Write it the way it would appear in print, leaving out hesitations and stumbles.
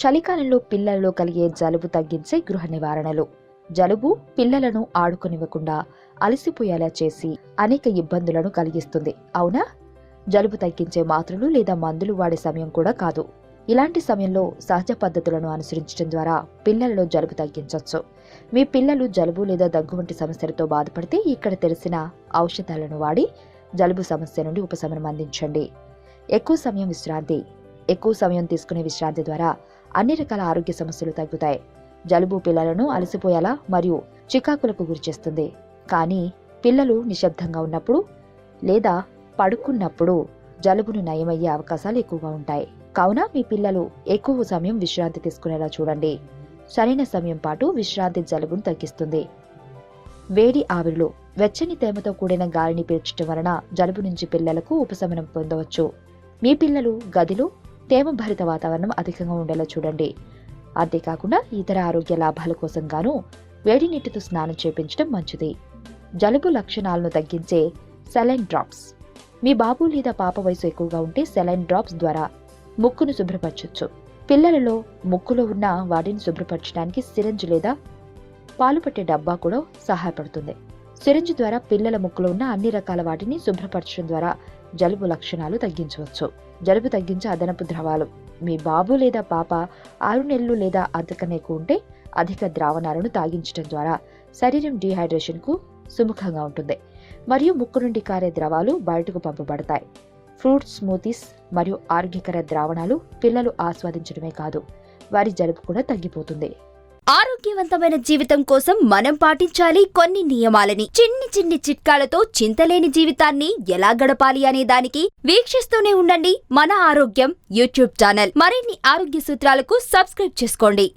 చలికాలంలో పిల్లలలో కలిగే జలుబు తగ్గించే గృహ నివారణలు. జలుబు పిల్లలను ఆడుకొనివ్వకుండా అలసిపోయేలా చేసి అనేక ఇబ్బందులను కలిగిస్తుంది, అవునా? జలుబు తగ్గించే మాత్రలు లేదా మందులు వాడే సమయం కూడా కాదు. ఇలాంటి సమయంలో సహజ పద్ధతులను అనుసరించడం ద్వారా పిల్లలలో జలుబు తగ్గించవచ్చు. మీ పిల్లలు జలుబు లేదా దగ్గు వంటి సమస్యలతో బాధపడితే ఇక్కడ తెలిసిన ఔషధాలను వాడి జలుబు సమస్య నుండి ఉపశమనం అందించండి. ఎక్కువ సమయం విశ్రాంతి. ఎక్కువ సమయం తీసుకునే విశ్రాంతి ద్వారా అన్ని రకాల ఆరోగ్య సమస్యలు తగ్గుతాయి. జలుబు పిల్లలను అలసిపోయేలా మరియు చికాకులకు గురిచేస్తుంది. కానీ పిల్లలు నిశ్శబ్దంగా ఉన్నప్పుడు లేదా పడుకున్నప్పుడు జలుబును నయమయ్యే అవకాశాలు ఎక్కువగా ఉంటాయి. కావున మీ పిల్లలు ఎక్కువ సమయం విశ్రాంతి తీసుకునేలా చూడండి. సరైన సమయం పాటు విశ్రాంతి జలుబును తగ్గిస్తుంది. వేడి ఆవిరిలో వెచ్చని తేమతో కూడిన గాలిని పీల్చడం వలన జలుబు నుంచి పిల్లలకు ఉపశమనం పొందవచ్చు. మీ పిల్లలు గదిలో తేమభరిత వాతావరణం అధికంగా ఉండేలా చూడండి. అంతేకాకుండా ఇతర ఆరోగ్య లాభాల కోసం గాను వేడి నీటితో స్నానం చేయించడం మంచిది. జలుబు లక్షణాలను తగ్గించే సెలైన్ డ్రాప్స్. మీ బాబు లేదా పాప వయసు ఎక్కువగా ఉంటే సెలైన్ డ్రాప్స్ ద్వారా ముక్కును శుభ్రపరచవచ్చు. పిల్లలలో ముక్కులో ఉన్న వాటిని శుభ్రపరచడానికి సిరంజ్ లేదా పాలు పట్టే డబ్బా కూడా సహాయపడుతుంది. సిరంజ్ ద్వారా పిల్లల ముక్కులో ఉన్న అన్ని రకాల వాటిని శుభ్రపరచడం ద్వారా జలుబు లక్షణాలు తగ్గించవచ్చు. జలుబు తగ్గించే అదనపు ద్రవాలు. మీ బాబు లేదా పాప 6 నెలలు లేదా అంతకన్నా ఎక్కువ ఉంటే అధిక ద్రావణాలను తాగించడం ద్వారా శరీరం డీహైడ్రేషన్ కు సుముఖంగా ఉంటుంది మరియు ముక్కు నుండి కారే ద్రవాలు బయటకు పంపబడతాయి. ఫ్రూట్ స్మూతీస్ మరియు ఆరోగ్యకర ద్రావణాలు పిల్లలు ఆస్వాదించడమే కాదు, వారి జలుబు కూడా తగ్గిపోతుంది. ఆరోగ్యవంతమైన జీవితం కోసం మనం పాటించాలి కొన్ని నియమాలని. చిన్ని చిన్ని చిట్కాలతో చింతలేని జీవితాన్ని ఎలా గడపాలి అనే దానికి వీక్షిస్తూనే ఉండండి మన ఆరోగ్యం యూట్యూబ్ ఛానల్. మరిన్ని ఆరోగ్య సూత్రాలకు సబ్స్క్రైబ్ చేసుకోండి.